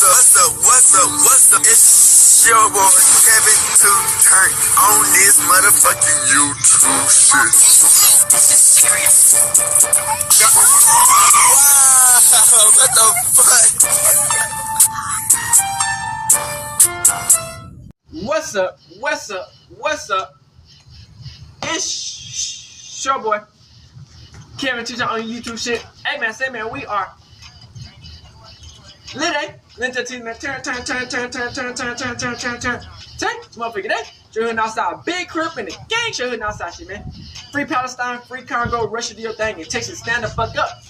What's up? It's your boy Kevin to turn on this motherfucking YouTube shit. Wow, what the fuck? What's up? It's your boy Kevin to turn on YouTube shit. Hey man, say man, we are lit. Turn. Motherfucker, day. Show hood outside, big crip in the gang. Show hood outside shit, man. Free Palestine, free Congo, Russia, do your thing, and Texas, stand the fuck up.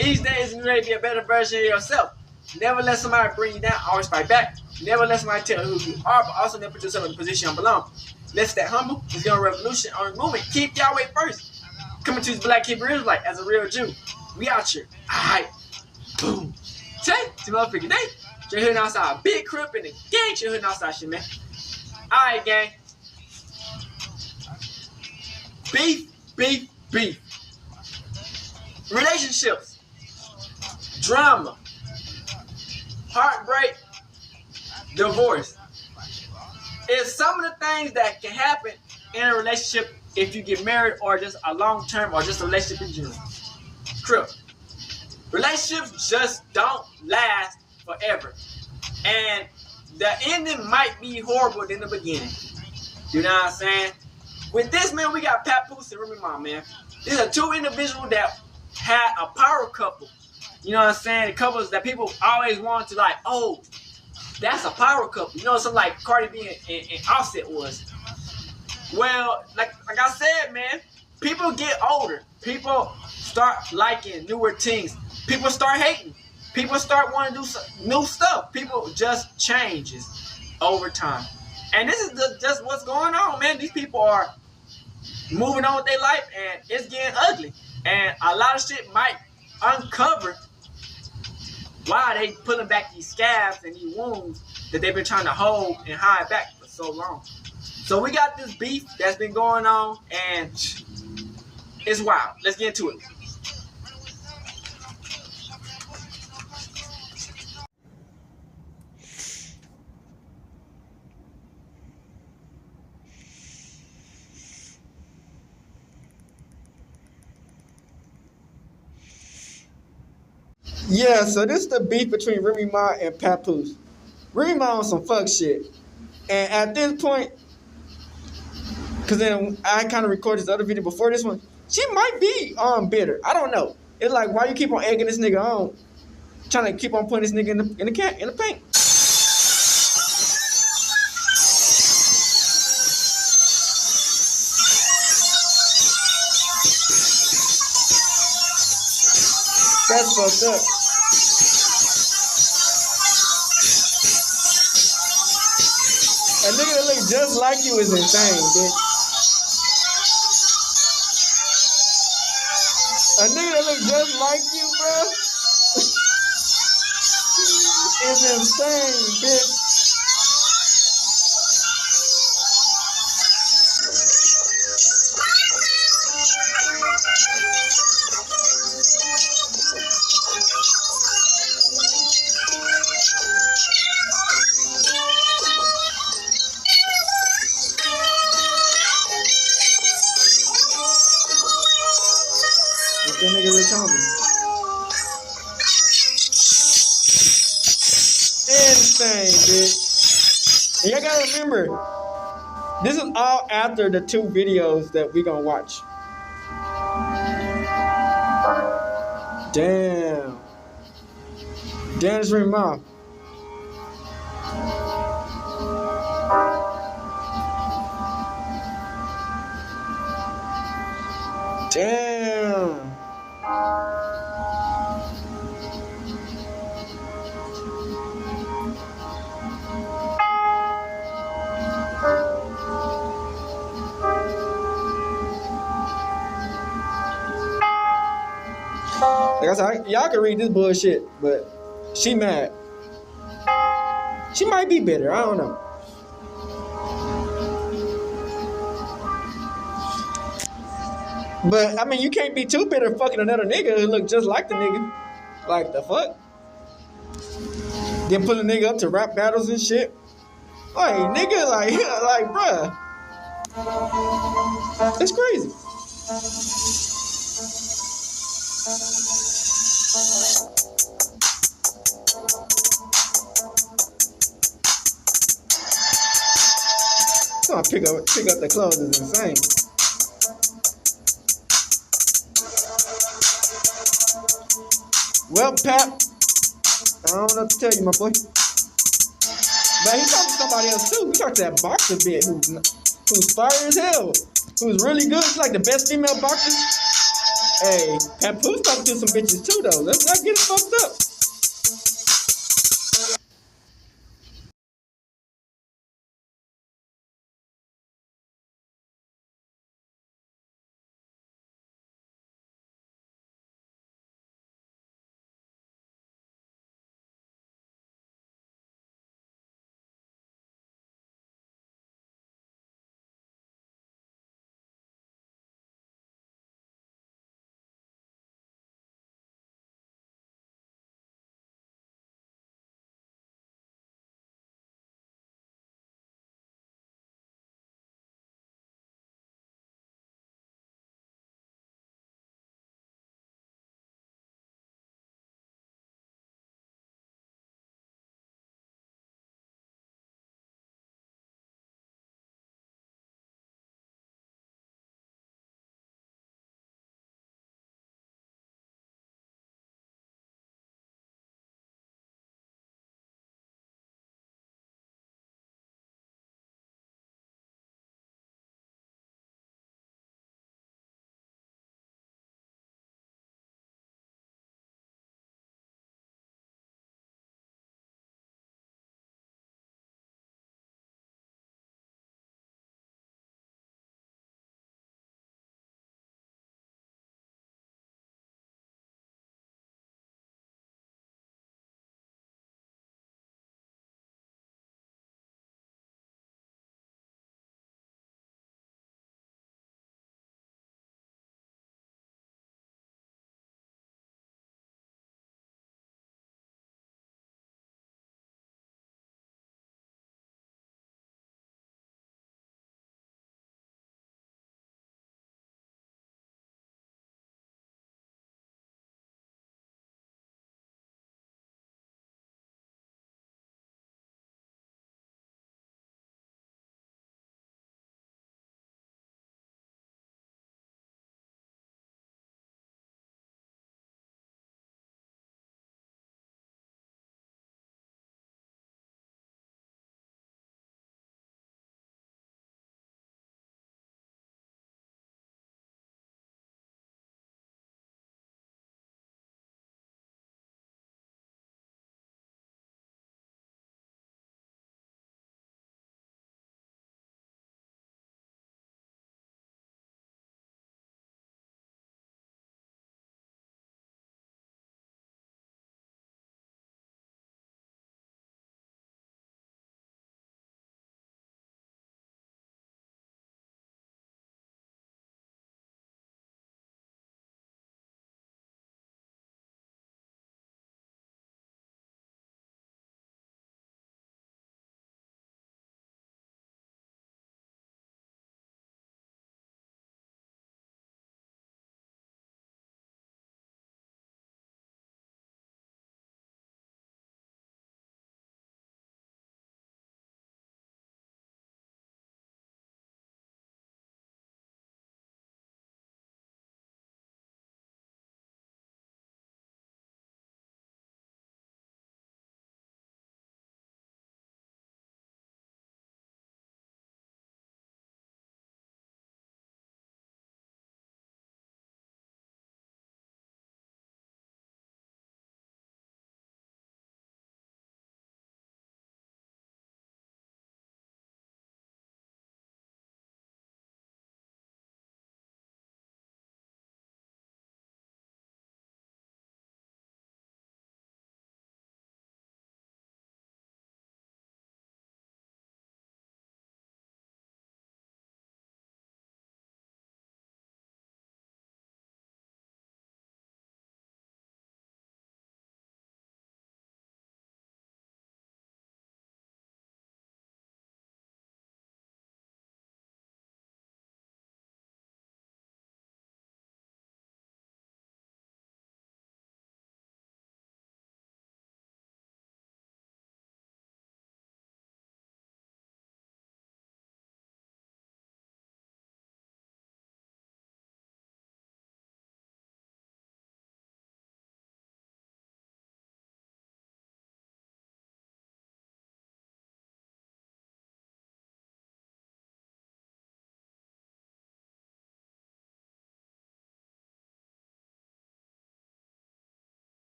Each day is ready to be a better version of yourself. Never let somebody bring you down, always fight back. Never let somebody tell you who you are, but also never put yourself in the position you belong. Let's stay humble. It's gonna revolution on the movement. Keep Yahweh first. Coming to these black Hebrew Israelites as a real Jew. We out here. Alright. Boom. Take to motherfucking day. You're hood outside, big crip in the gang. You're hood outside shit, man. Alright, gang. Beef. Relationships. Drama. Heartbreak. Divorce. It's some of the things that can happen in a relationship if you get married or just a long term or just a relationship in general. Crip. Relationships just don't last forever. And the ending might be horrible than the beginning. You know what I'm saying? With this, man, we got Papoose and Remy, man. These are two individuals that had a power couple. You know what I'm saying? The couples that people always want to like, oh, that's a power couple. You know, something like Cardi B and Offset was. Well, like I said, man, people get older. People start liking newer things. People start hating. People start wanting to do new stuff. People just changes over time. And this is just what's going on, man. These people are moving on with their life, and it's getting ugly. And a lot of shit might uncover why they pulling back these scabs and these wounds that they've been trying to hold and hide back for so long. So we got this beef that's been going on, and it's wild. Let's get into it. Yeah, so this is the beef between Remy Ma and Papoose. Remy Ma on some fuck shit. And at this point, because then I kind of recorded this other video before this one, she might be bitter. I don't know. It's like, why you keep on egging this nigga on? Trying to keep on putting this nigga in the paint. That's fucked up. A nigga that look just like you is insane, bitch. A nigga that look just like you, bro, is insane, bitch. That nigga Rich Homie. Insane, bitch. And y'all gotta remember, this is all after the two videos that we gonna watch. Damn, it's Remy Ma. Damn. Like I said, y'all can read this bullshit, but she mad. She might be bitter. I don't know. But I mean, you can't be too bitter fucking another nigga who look just like the nigga. Like the fuck? Then pull a nigga up to rap battles and shit. Like, nigga, like, bruh. It's crazy. So I pick up the clothes is insane. Well, Pap, I don't know what to tell you, my boy. But he talked to somebody else too. He talked to that boxer bitch who's fire as hell, who's really good. She's like the best female boxer. Hey, Papoose talked to some bitches too, though. Let's not get it fucked up.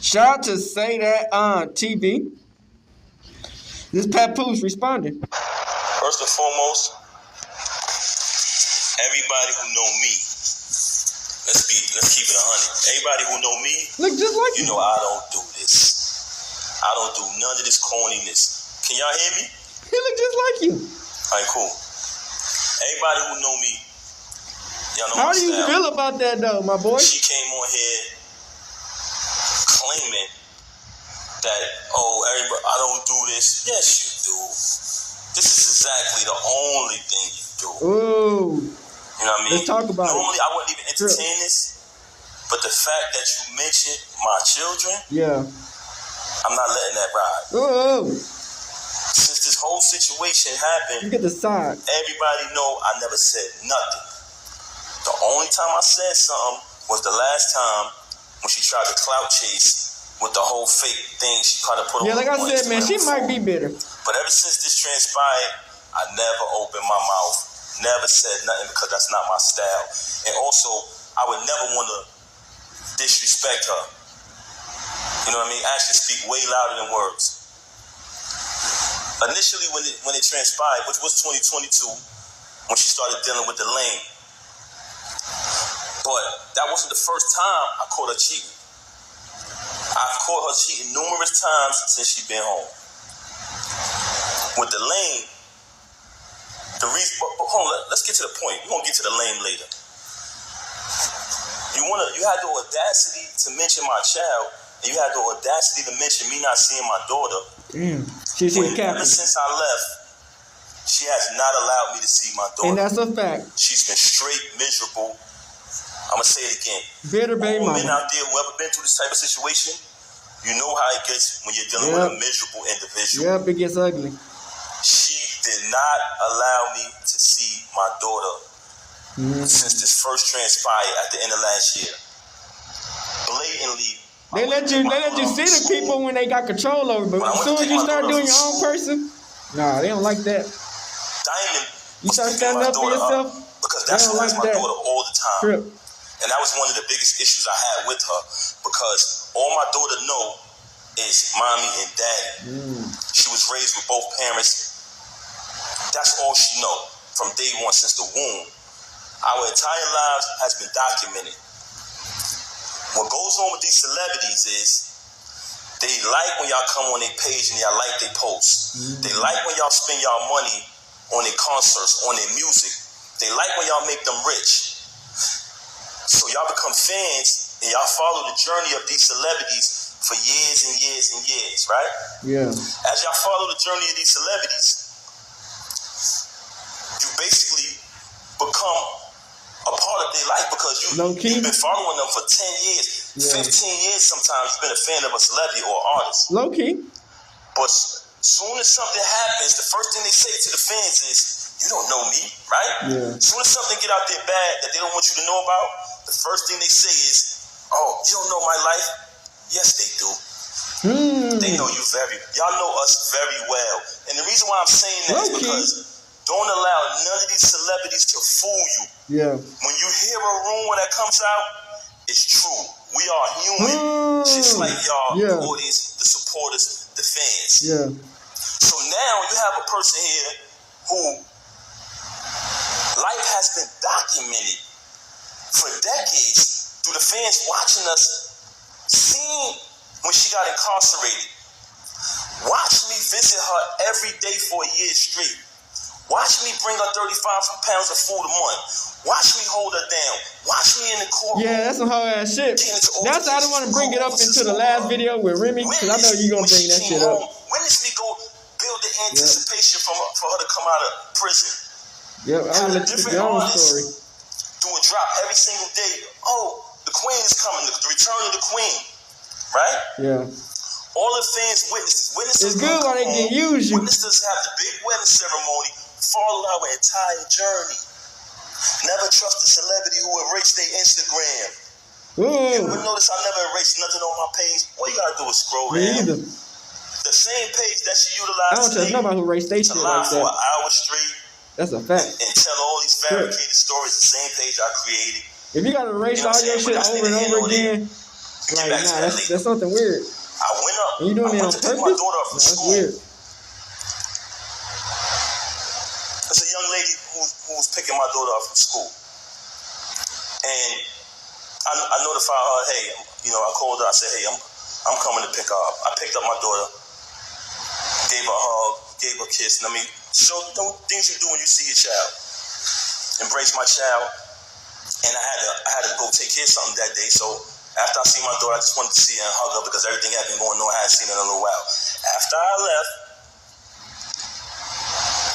Shout out to Say That on TV. This Papoose responded. First and foremost, everybody who know me, let's keep it 100. Everybody who know me, Look just like you know I don't do this. I don't do none of this corniness. Can y'all hear me? He look just like you. Alright, cool. Everybody who know me, y'all know How my do you style. feel about that though, my boy? She came on here claiming that, everybody, I don't do this. Yes, you do. This is exactly the only thing you do. Ooh. You know what I mean? Let's talk about Normally, it. I wouldn't even entertain this, but the fact that you mentioned my children, Yeah. I'm not letting that ride. Ooh. Since this whole situation happened, You get the side. everybody know I never said nothing. The only time I said something was the last time when she tried to clout chase with the whole fake thing she tried to put Yeah, on. like I said, man, she Instagram might be bitter. But ever since this transpired, I never opened my mouth, never said nothing because that's not my style. And also, I would never want to disrespect her. You know what I mean? Actions speak way louder than words. Initially, when it transpired, which was 2022, when she started dealing with the lane. But that wasn't the first time I caught her cheating. I've caught her cheating numerous times since she's been home. With the lane, the reason, but hold on, let's get to the point. We're gonna get to the lane later. You had the audacity to mention my child, and you had the audacity to mention me not seeing my daughter. Damn. She's in Ever Captain. since I left, she has not allowed me to see my daughter. And that's a fact. She's been straight miserable. I'm gonna say it again. Bitter baby All men mama. out there who ever been through this type of situation, you know how it gets when you're dealing with a miserable individual. Yep, it gets ugly. She did not allow me to see my daughter since this first transpired at the end of last year. Blatantly. They let you see the people when they got control over, but as soon as you start doing your own person, nah, they don't like that. Diamond. You start standing up for yourself, because they that's don't like like my that. daughter all the time. Trip. And that was one of the biggest issues I had with her, because all my daughter know is mommy and daddy. She was raised with both parents. That's all she know from day one, since the womb. Our entire lives has been documented. What goes on with these celebrities is they like when y'all come on their page and y'all like their posts. They like when y'all spend y'all money on their concerts, on their music. They like when y'all make them rich. So y'all become fans and y'all follow the journey of these celebrities for years and years and years, right? Yeah. As y'all follow the journey of these celebrities, you basically become a part of their life, because you've been following them for 10 years, 15 years sometimes. You've been a fan of a celebrity or artist. Low key. But soon as something happens, the first thing they say to the fans is, you don't know me, right? Yeah. Soon as something get out there bad that they don't want you to know about, the first thing they say is, oh, you don't know my life? Yes, they do. They know you y'all know us very well. And the reason why I'm saying that is because don't allow none of these celebrities to fool you. Yeah. When you hear a rumor that comes out, it's true. We are human, just like y'all, the audience, the supporters, the fans. Yeah. So now you have a person here who life has been documented for decades through the fans watching us, seeing when she got incarcerated. Watch me visit her every day for a year straight. Watch me bring her 35 pounds of food a month. Watch me hold her down. Watch me in the courtroom. Yeah, that's some whole ass shit. That's why I don't want to bring it up into the last video with Remy, because I know you're going to bring that shit up. Witness me go build the anticipation for her to come out of prison. Yep, I'm going to let you pick your own story. Do a drop every single day. Oh, the queen is coming. The return of the queen. Right? Yeah. All the fans witnesses. It's good when they can use you. Witnesses have the big wedding ceremony, follow our entire journey. Never trust a celebrity who erased their Instagram. You would notice I never erased nothing on my page. All you gotta do is scroll down. Me either. The same page that she utilized I don't trust nobody who erased their shit like for that. an hour straight. That's a fact. And tell all these fabricated stories, the same page I created. If you gotta erase all your shit over and over again, Like, back to nah, that later. that's something weird. I went up. And you doing it I on went to pick purpose? my daughter up Nah, from that's school. weird. There's a young lady who was picking my daughter up from school. And I notified her, hey, I called her. I said, hey, I'm coming to pick her up. I picked up my daughter, gave her a hug, gave her a kiss. And show things you do when you see your child. Embrace my child. And I had to go take care of something that day. So after I see my daughter, I just wanted to see her and hug her because everything had been going on. I hadn't seen her in a little while. After I left,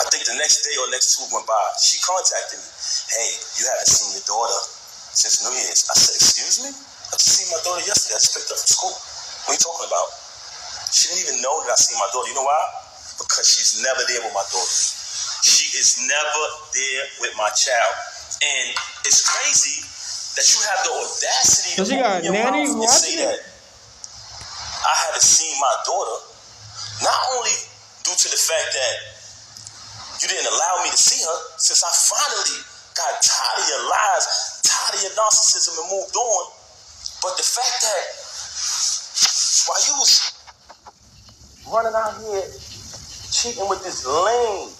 I think the next day or next 2 went by. She contacted me. Hey, you haven't seen your daughter since New Year's. I said, excuse me? I just seen my daughter yesterday. I just picked her from school. What are you talking about? She didn't even know that I seen my daughter. You know why? Because she's never there with my daughter. She is never there with my child. And it's crazy that you have the audacity So she got a nanny watching say that I haven't seen my daughter, not only due to the fact that you didn't allow me to see her, since I finally got tired of your lies, tired of your narcissism and moved on, but the fact that while you was running out here cheating with this lame,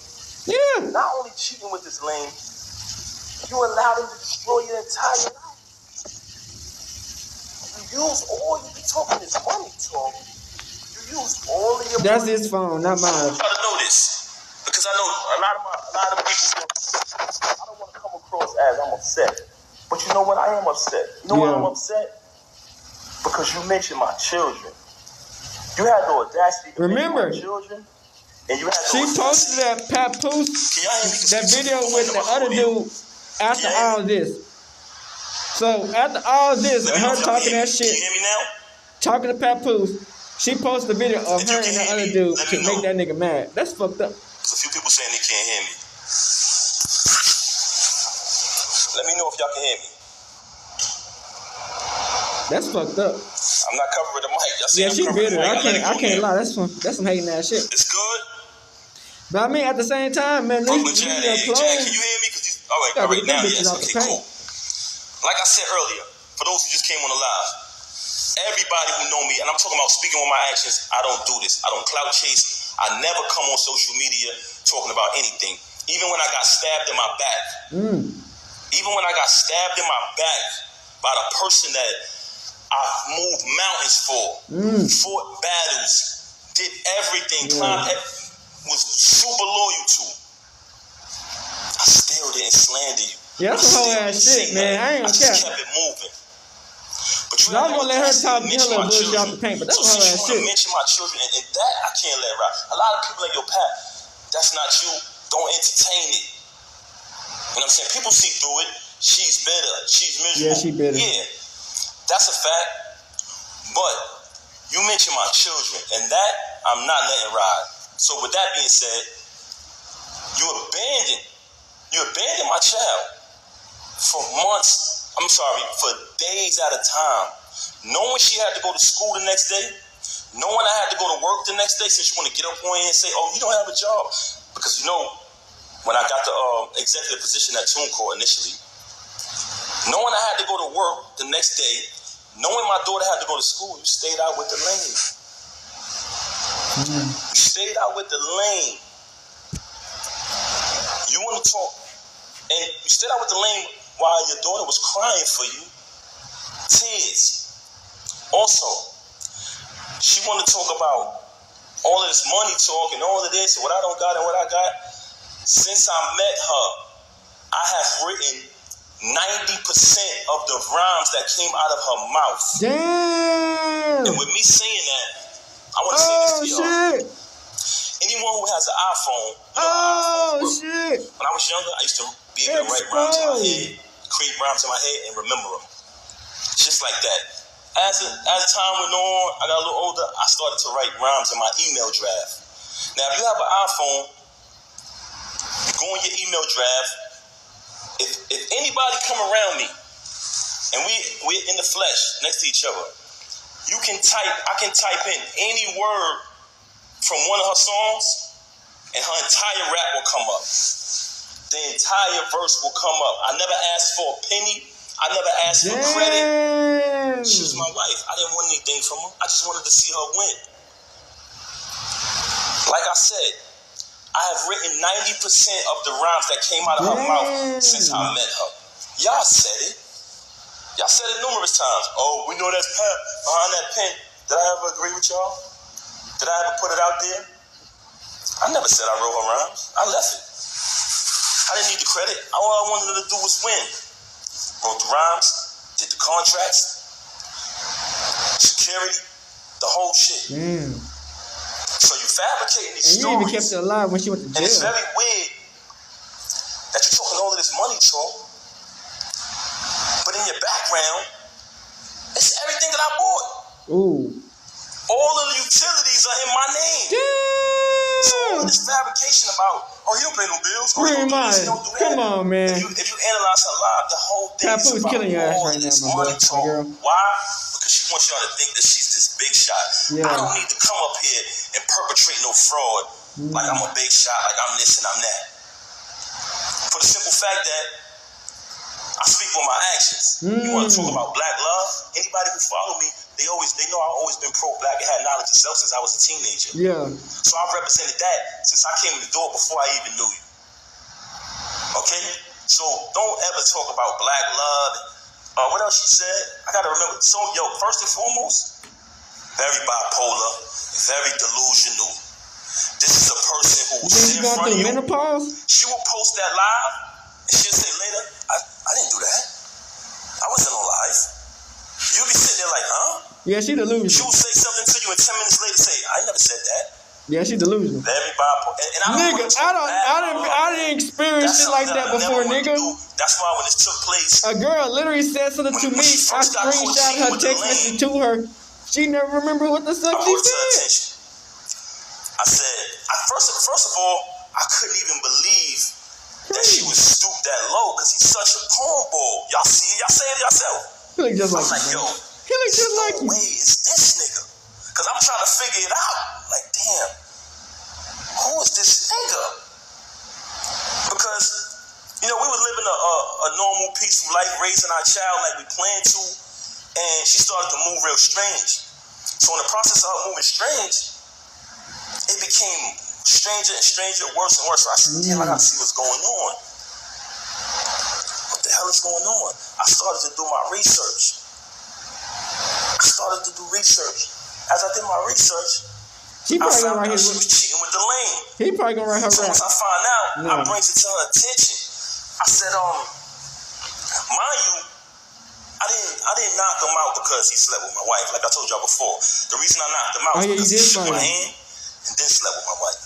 not only cheating with this lame, you allowed him to destroy your entire life. You be talking this money talk. You use all of your That's money. his phone, not mine. I try to know this because I know a lot of people. I don't want to come across as I'm upset, but you know what? I am upset. You know why I'm upset? Because you mentioned my children. You had the audacity to mention my children. And you had she posted that Papoose, that video with the other dude after all this. So after all this, her talking that shit, can you hear me now? talking to Papoose, she posted a video of her and the other dude to make that nigga mad. That's fucked up. There's a few people saying they can't hear me. Let me know if y'all can hear me. That's fucked up. I'm not covering the mic. Y'all see Yeah, I'm she covering bitter. the mic. I can't lie. That's some hating ass shit. It's good. But I mean, at the same time, man, Brooklyn these Chad, clothes. Chad, can you hear me? All right, now, yes. Okay, cool. Like I said earlier, for those who just came on the live, everybody who know me, and I'm talking about speaking with my actions, I don't do this. I don't clout chase. I never come on social media talking about anything. Even when I got stabbed in my back. Even when I got stabbed in my back by the person that I moved mountains for, fought battles, did everything, was super loyal to. I still didn't slander you. Yeah, that's some whole ass shit, man. I ain't gonna care. I just kept it moving. But you I was gonna let her talk a little bullshit off the paint, but that's so whole ass shit. You wanna mention my children, and that I can't let ride. A lot of people like, yo, Pat, that's not you. Don't entertain it. You know what I'm saying? People see through it. She's bitter. She's miserable. Yeah, she bitter. Yeah, that's a fact. But you mentioned my children, and that I'm not letting ride. So with that being said, you abandoned my child for months. I'm sorry, for days at a time. Knowing she had to go to school the next day, knowing I had to go to work the next day, since you want to get up on here and say, oh, you don't have a job. Because when I got the executive position at TuneCore initially, knowing I had to go to work the next day, knowing my daughter had to go to school, you stayed out with the lane. You stayed out with the lane. You want to talk, and you stayed out with the lane while your daughter was crying for you. Tears. Also, she wanted to talk about all of this money talk and all of this, and what I don't got and what I got. Since I met her, I have written 90% of the rhymes that came out of her mouth. Damn. And with me saying that, I want to say this to y'all. Shit. Anyone who has an iPhone, Shit. When I was younger, I used to be able to write rhymes in my head, create rhymes in my head, and remember them. Just like that. As time went on, I got a little older, I started to write rhymes in my email draft. Now, if you have an iPhone, you go in your email draft. If anybody come around me, and we're in the flesh next to each other, I can type in any word from one of her songs, and her entire rap will come up. The entire verse will come up. I never asked for a penny. I I never asked for credit. Damn. She was my wife. I didn't want anything from her. I just wanted to see her win. Like I said, I have written 90% of the rhymes that came out of her mouth since I met her. Y'all said it. Y'all said it numerous times. Oh, we know that's Pat behind that pen. Did I ever agree with y'all? Did I ever put it out there? I never said I wrote her rhymes. I left it. I didn't need the credit. All I wanted her to do was win. Wrote the rhymes, did the contracts, security, the whole shit. Damn. So you fabricating these And you stories. even kept it alive when she went to And it's jail. very weird that you're talking all of this money talk, but in your background, it's everything that I bought. Ooh. All of the utilities are in my name. So all of this fabrication about, oh, he don't pay no bills. Oh, he don't do this, he don't do that. Come on, man. If you analyze her live, the whole thing Papoose is about killing your ass all right of now, this my money boy, my talk. girl. Why? Because she wants y'all to think that she's this big shot. Yeah. I don't need to come up here and perpetrate no fraud like I'm a big shot, like I'm this and I'm that. For the simple fact that I speak with my actions. You want to talk about black love? Anybody who follow me, they know I've always been pro-black and had knowledge of self since I was a teenager. Yeah. So I've represented that since I came in the door before I even knew you. Okay? So don't ever talk about black love. What else she said? I gotta remember. So, first and foremost, very bipolar, very delusional. This is a person who will sit in front of you. Menopause? She will post that live, and she'll say later, I didn't do that. I wasn't on live. You'll be sitting there like, huh? Yeah, she She delusional. will say something to you, and 10 minutes later say, I never said that. Yeah, she delusional. Very bipolar. And I don't Nigga, want to talk bad. I didn't experience shit like that before, nigga. That's why when this took place, A girl literally said something to When me. she I first got caught screenshot cheating her with the text lane, message to her. She never remember what the I fuck she brought it to her said. attention. I said, first of all, I couldn't even believe that she was stooped that low because he's such a cornball. Y'all see it? Y'all say it yourself. He look just like I'm like, you, yo, man. He look just like no you. way is this nigga. Because I'm trying to figure it out. Like, damn, who is this nigga? Because, we were living a normal, peaceful life, raising our child like we planned to, and she started to move real strange. So in the process of her moving strange, it became stranger and stranger, worse and worse. So I said, damn, I gotta see what's going on. What the hell is going on? I started to do my research. As I did my research, She I probably gonna found write out she his. was cheating with the lane. He probably gonna write her So rap. once I find out, I Yeah. bring it to her attention. I said, mind you, I didn't knock him out because he slept with my wife. Like I told y'all before, the reason I knocked him out Oh, yeah, was because you he did shook find my it. hand and then slept with my wife.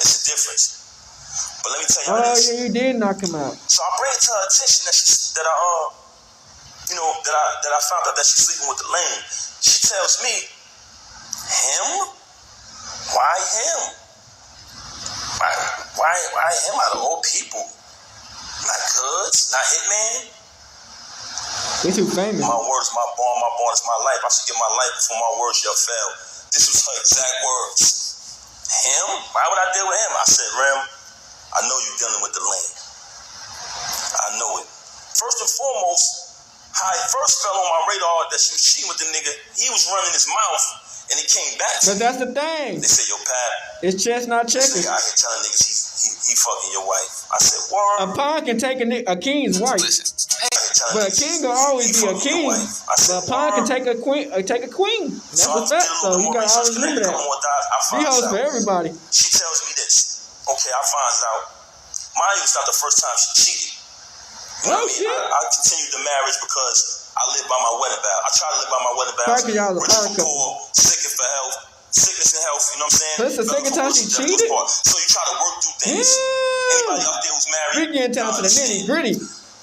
It's a difference. But let me tell y'all Oh this. yeah, you did knock him out. So I bring it to her attention that I found out that she's sleeping with the lane. She tells me, him? Why him? Why him out of all people? Not Cuz, not Hitman. They too famous. My words, my bond is my life. I should give my life before my words shall fail. This was her exact words. Him? Why would I deal with him? I said, Rem, I know you're dealing with the lane. I know it. First and foremost, how it first fell on my radar that she was cheating with the nigga, he was running his mouth and it came back to But me. that's the thing. They said, yo, Pat, It's chess, not this checkers. nigga out here telling niggas he fucking your wife. I said, word. A pawn can take a king's wife, but a king will always be a king. But a pawn can take a queen. Take a queen. That's a fact. So you gotta always remember that. She holds for everybody. She tells me this. Okay, I find out. Mind you, it's not the first time she cheated. You know what I mean? Shit. I continued the marriage because I live by my wedding vow. I try to live by my wedding vow. Probably 'cause y'all was a Rich power and couple. poor, sickness and health, you know what I'm saying? So this the second time she cheated? So you try to work through things. Yeah. Anybody out there who's married? We getting down to the nitty understand. gritty.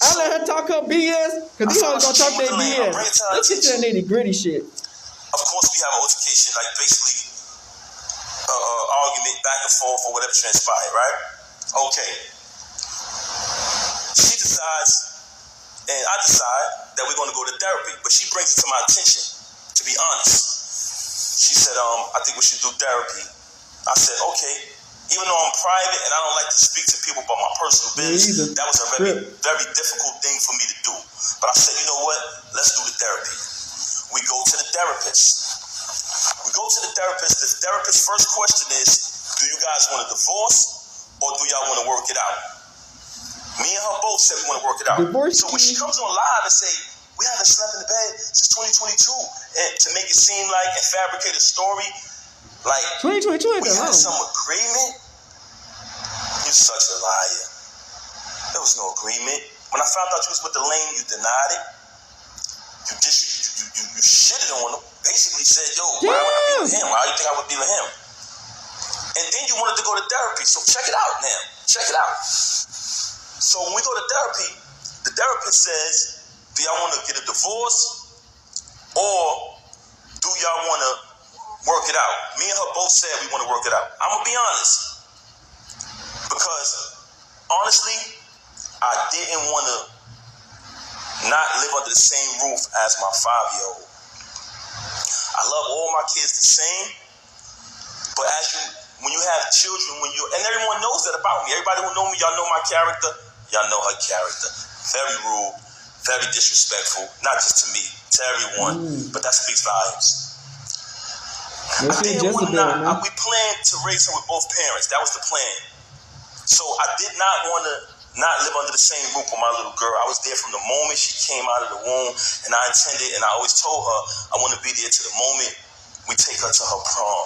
I let her talk her BS because these hoes gonna talk their BS. Let's get to the nitty gritty shit. Of course, we have an altercation, like basically argument back and forth or whatever transpired, right? Okay. She decides, and I decide that we're going to go to therapy, but she brings it to my attention, to be honest. She said, I think we should do therapy. I said, okay. Even though I'm private and I don't like to speak to people about my personal business, that was a very, very difficult thing for me to do. But I said, you know what? Let's do the therapy. We go to the therapist. The therapist's first question is, do you guys want a divorce or do y'all want to work it out? Me and her both said we want to work it out. So when she comes on live and say, we haven't slept in the bed since 2022, and to make it seem like and fabricate a story, like 2022 we had some agreement. You're such a liar. There was no agreement. When I found out you was with the lame, you denied it. You shitted on him. Basically said, yo, why would I be with him? Why do you think I would be with him? And then you wanted to go to therapy. So check it out now. Check it out. So when we go to therapy, the therapist says, do y'all want to get a divorce or do y'all want to work it out? Me and her both said we want to work it out. I'm going to be honest. Because honestly, I didn't want to not live under the same roof as my 5-year-old. I love all my kids the same, but when you have children, and everyone knows that about me. Everybody who know me, y'all know my character. Y'all know her character. Very rude, very disrespectful, not just to me, to everyone. But that speaks volumes. We planned to raise her with both parents. That was the plan. So I did not want to not live under the same roof with my little girl. I was there from the moment she came out of the womb, and I intended, and I always told her, I want to be there to the moment we take her to her prom.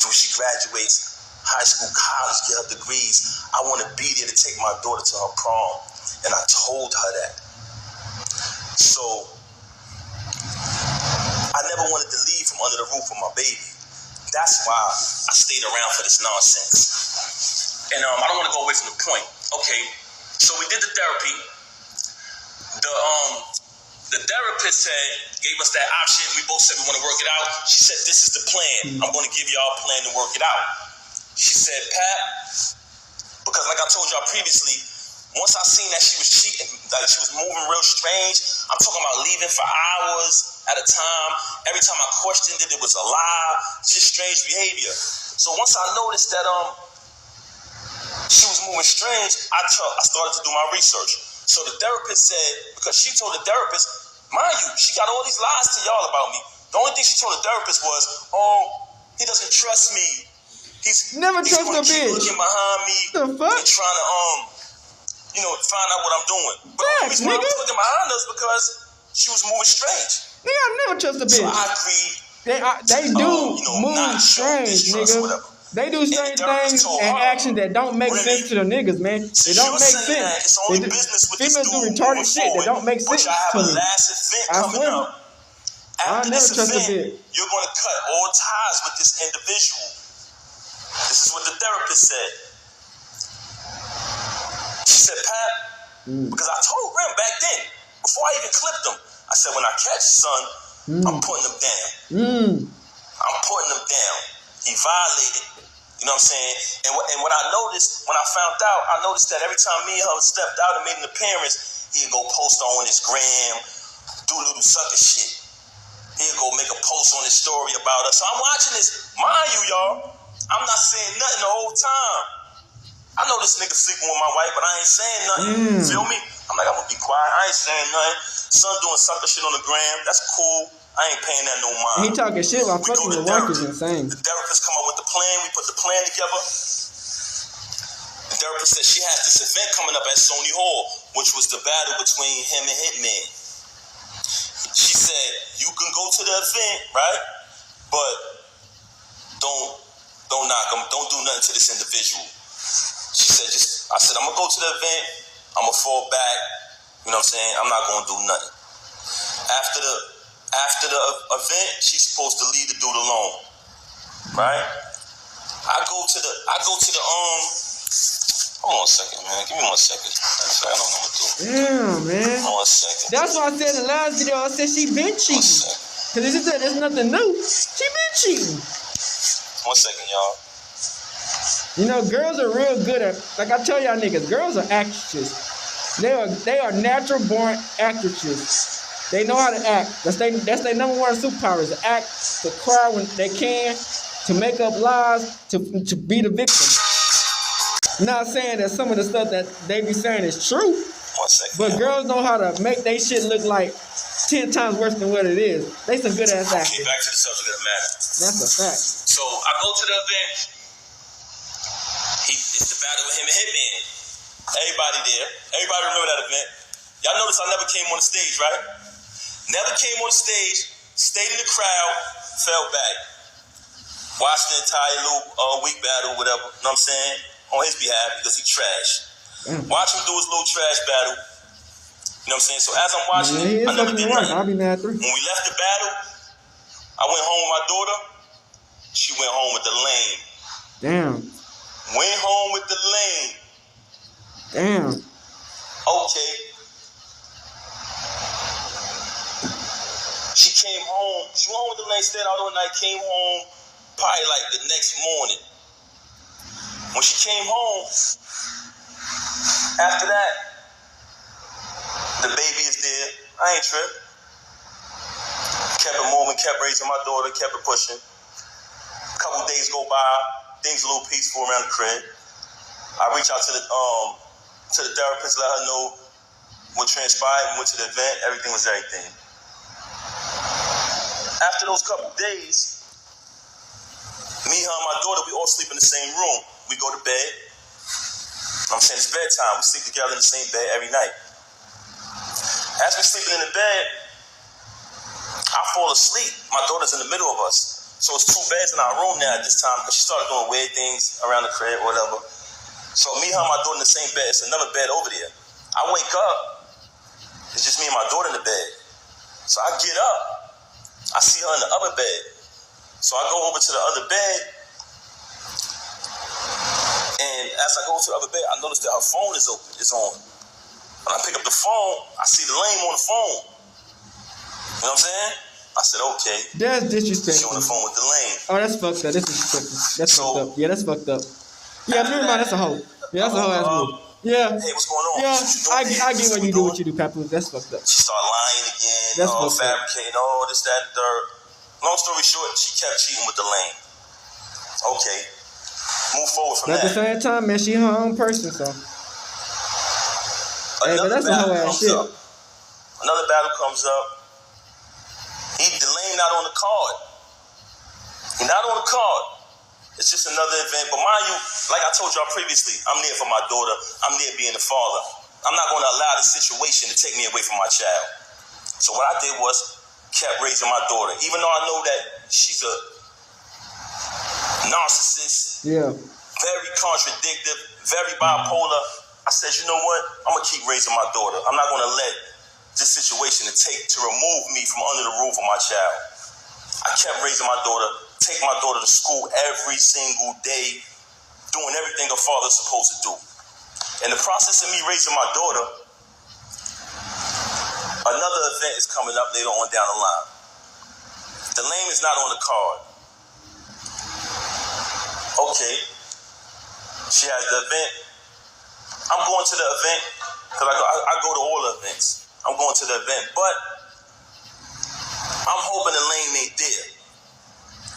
When she graduates, high school, college, get her degrees, I want to be there to take my daughter to her prom. And I told her that. So, I never wanted to leave from under the roof with my baby. That's why I stayed around for this nonsense. And I don't want to go away from the point. Okay, so we did the therapy. The therapist gave us that option. We both said we want to work it out. She said, this is the plan. I'm going to give y'all a plan to work it out. She said, Pat, because like I told y'all previously, once I seen that she was cheating, like she was moving real strange, I'm talking about leaving for hours at a time. Every time I questioned it, it was a lie, just strange behavior. So once I noticed that she was moving strange, I started to do my research. So the therapist said, because she told the therapist, mind you, she got all these lies to y'all about me. The only thing she told the therapist was, he doesn't trust me. He's never trust a bitch. Looking behind me, the fuck? And trying to find out what I'm doing. But the reason why I was looking behind us because she was moving strange. Nigga, I never trust a bitch. So I agreed. They do move strange, nigga. They do strange things and actions that don't make sense to the niggas, man. They don't make sense. Females do retarded shit that don't make sense to me. I swear. I never trust a bitch. You're going to cut all ties with this individual. This is what the therapist said. She said, Pat, because I told Rem back then, before I even clipped him, I said, when I catch son, I'm putting him down. I'm putting him down. He violated, you know what I'm saying? And what I noticed, when I found out, I noticed that every time me and her stepped out and made an appearance, he'd go post on his gram, do little sucker shit. He'd go make a post on his story about us. So I'm watching this. Mind you, y'all, I'm not saying nothing the whole time. I know this nigga sleeping with my wife, but I ain't saying nothing. Feel me? I'm like, I'm gonna be quiet. I ain't saying nothing. Son doing sucker shit on the gram. That's cool. I ain't paying that no mind. He talking shit while fucking with wife is insane. The therapist come up with the plan. We put the plan together. The therapist said she has this event coming up at Sony Hall, which was the battle between him and Hitman. She said, you can go to the event, right? But don't knock him. Don't do nothing to this individual. She said, I said, I'm going to go to the event. I'm going to fall back. You know what I'm saying? I'm not going to do nothing. After the event, she's supposed to leave the dude alone. Right? I go to the hold on a second, man. Give me 1 second. I don't know what to do. Damn, man. 1 second. That's why I said in the last video, I said she been cheating. Because there's nothing new. She been cheating. 1 second, y'all. You know, girls are real good at, like I tell y'all niggas, girls are actresses. They are natural born actresses. They know how to act. That's their number one superpower, is to act, to cry when they can, to make up lies, to be the victim. I'm not saying that some of the stuff that they be saying is true. 1 1 second. But girls know how to make they shit look like 10 times worse than what it is. They some good ass actors. Okay, back to the subject of the matter. That's a fact. So I go to the event. It's the battle with him and Hitman. Everybody there. Everybody remember that event. Y'all notice I never came on the stage, right? Never came on the stage, stayed in the crowd, fell back. Watched the entire little week battle, whatever, you know what I'm saying? On his behalf, because he trash. Watch him do his little trash battle. You know what I'm saying? So as I'm watching it, I never did nothing. I'll be mad through. When we left the battle, I went home with my daughter. She went home with the lane. Damn. Went home with the lane. Damn. Okay. She came home. She went home with the lane, stayed out all night, came home probably like the next morning. When she came home, after that, the baby is there. I ain't tripped. Kept it moving, kept raising my daughter, kept it pushing. A couple days go by, things a little peaceful around the crib. I reach out to the therapist, let her know what transpired, went to the event, everything was everything. After those couple days, me, her, and my daughter, we all sleep in the same room. We go to bed. I'm saying it's bedtime. We sleep together in the same bed every night. As we're sleeping in the bed, I fall asleep. My daughter's in the middle of us. So it's 2 beds in our room now at this time because she started doing weird things around the crib or whatever. So me, her, and my daughter in the same bed. It's another bed over there. I wake up. It's just me and my daughter in the bed. So I get up. I see her in the other bed. So I go over to the other bed. And as I go to the other bed, I notice that her phone is open. It's on. When I pick up the phone, I see the lame on the phone. You know what I'm saying? I said, okay. That's disrespectful. She on the phone with the lame. Oh, that's fucked up. That's disrespectful. That's fucked up. Yeah, that's fucked up. Yeah, never mind. That's a hoe. Yeah, that's a hoe ass move. Yeah. Hey, what's going on? Yeah, I get when you do what you do, Papoose. That's fucked up. She started lying again. That's fucked up. Fabricating, this, that, and third. Long story short, she kept cheating with the lame. Okay. Move forward from But that. at the same time, man, she her own person, so. Hey, but that's a whole ass shit. Another battle comes up. The lane not on the card. He not on the card. It's just another event. But mind you, like I told y'all previously, I'm there for my daughter. I'm there being the father. I'm not going to allow the situation to take me away from my child. So what I did was kept raising my daughter. Even though I know that she's a narcissist, very contradictive, very bipolar, I said, you know what? I'm going to keep raising my daughter. I'm not going to let this situation to remove me from under the roof of my child. I kept raising my daughter, take my daughter to school every single day, doing everything a father's supposed to do. In the process of me raising my daughter, another event is coming up later on down the line. The lame is not on the card. Okay. She has the event. I'm going to the event because I go to all the events. I'm going to the event, but I'm hoping the lame ain't there.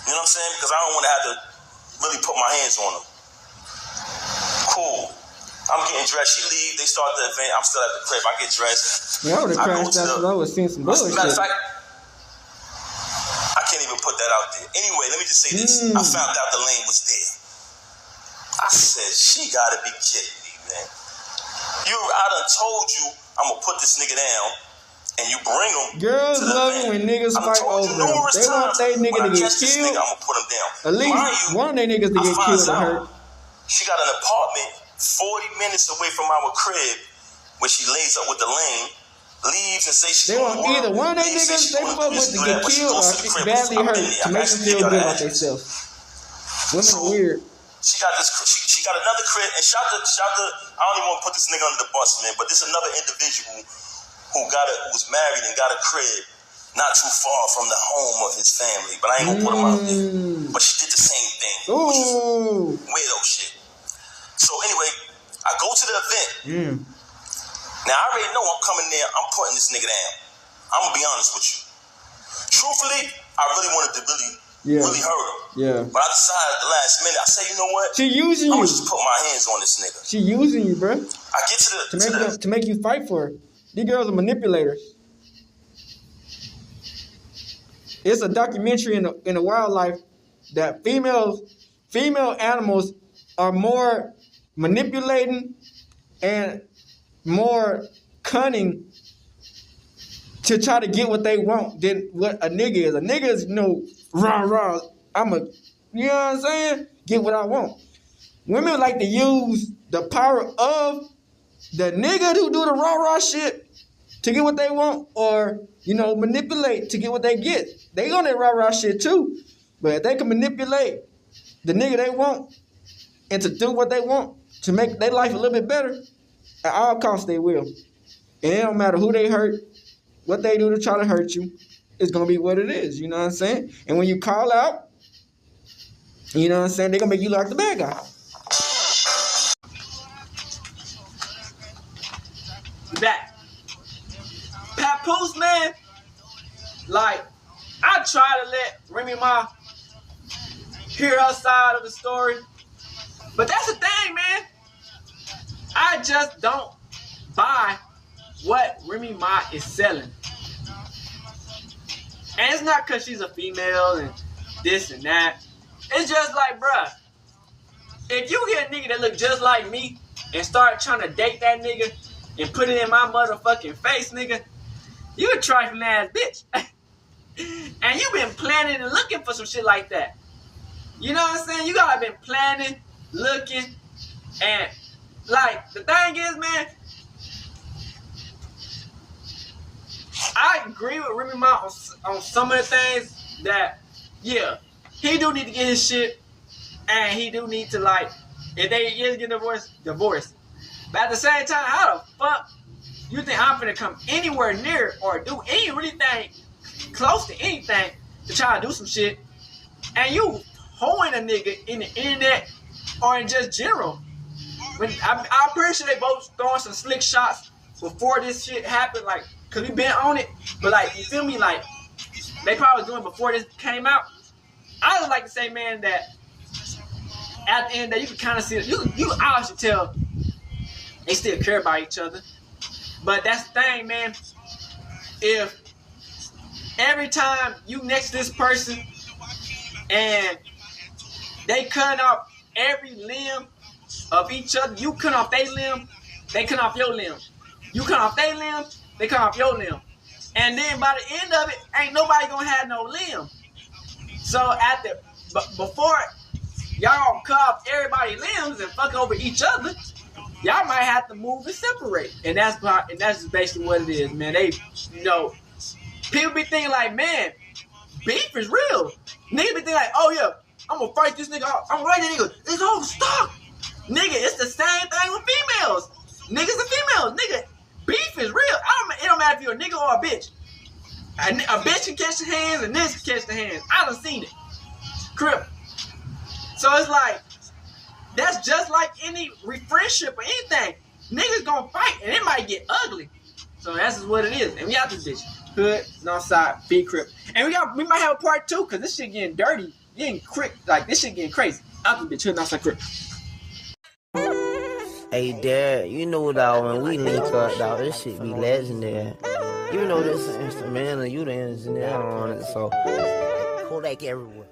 You know what I'm saying? Because I don't want to have to really put my hands on them. Cool. I'm getting dressed. She leaves. They start the event. I'm still at the crib. I get dressed. Yeah, I would have crashed out because I was seeing some bullshit. Matter of fact, I can't even put that out there. Anyway, let me just say this. I found out the lane was there. I said, she gotta be kidding me, man. I done told you I'm gonna put this nigga down, and you bring him. Girls to the love event. it when niggas fight over them. They want they nigga to get killed. I'm gonna put him down. At least one of they niggas to get killed or hurt. She got an apartment 40 minutes away from our crib, where she lays up with the lane, leaves and say she. They want either one of they niggas they fuck with to get killed or badly hurt to make them feel good about themselves. Women are weird. She got this. She got another crib, and shout to. I don't even want to put this nigga under the bus, man. But this another individual who was married and got a crib not too far from the home of his family. But I ain't gonna put him out there. But she did the same thing, which is weirdo shit. So anyway, I go to the event. Now I already know I'm coming there. I'm putting this nigga down. I'm gonna be honest with you. Truthfully, I really wanted to really hurt him. Yeah. But I decided at the last minute, I said, you know what? She using I'm you. gonna just put my hands on this nigga. She using you, bro. I get To make you fight for her. These girls are manipulators. It's a documentary in the wildlife that female animals are more manipulating and more cunning to try to get what they want than what a nigga is. A nigga is, rah, you know what I'm saying? Get what I want. Women like to use the power of the nigga who do the rah shit to get what they want, or, manipulate to get what they get. They on that rah shit too. But if they can manipulate the nigga they want and to do what they want to make their life a little bit better, at all costs they will. And it don't matter who they hurt, what they do to try to hurt you, it's going to be what it is. You know what I'm saying? And when you call out, you know what I'm saying, they're going to make you look like the bad guy. Back. Papoose, man, like, I try to let Remy Ma hear her side of the story, but that's the thing, man. I just don't buy what Remy Ma is selling. And it's not because she's a female and this and that. It's just like, bruh, if you get a nigga that look just like me and start trying to date that nigga and put it in my motherfucking face, nigga, you a trifling ass bitch. And you been planning and looking for some shit like that. You know what I'm saying? You gotta been planning, looking, and like, the thing is, man, I agree with Remy Ma on some of the things that, yeah, he do need to get his shit, and he do need to, like, if they is get divorce. But at the same time, how the fuck you think I'm finna come anywhere near or do anything close to anything to try to do some shit, and you hoeing a nigga in the internet or in just general? When I'm pretty sure they both throwing some slick shots before this shit happened, like, cause we been on it. But like, you feel me? Like, they probably was doing before this came out. I would like to say, man, that at the end that you can kind of see, you obviously tell they still care about each other. But that's the thing, man. If every time you next to this person and they cut off every limb of each other, you cut off their limb, they cut off your limb. You cut off their limb, they cut off your limb. And then by the end of it, ain't nobody gonna have no limb. So before y'all cut off everybody's limbs and fuck over each other, y'all might have to move and separate. And that's just basically what it is, man. They, people be thinking like, man, beef is real. Niggas be thinking like, oh yeah, I'm gonna fight this nigga. I'm gonna fight that nigga. It's all stop. Nigga, it's the same thing with females. Niggas and females. Nigga, beef is real. It don't matter if you're a nigga or a bitch. A bitch can catch the hands and niggas can catch the hands. I done seen it. Crip. So it's like, that's just like any friendship or anything. Niggas gonna fight and it might get ugly. So that's just what it is. And we out this bitch. Hood, Northside, B Crip. And we might have a part 2 because this shit getting dirty. Getting Crip. Like, this shit getting crazy. Out this bitch. Hood, Northside, Crip. Hey, Dad, you know, dog, when we link up, dog, this shit be legendary. You know this instrumental, you the engineer on it, so Kodak everywhere.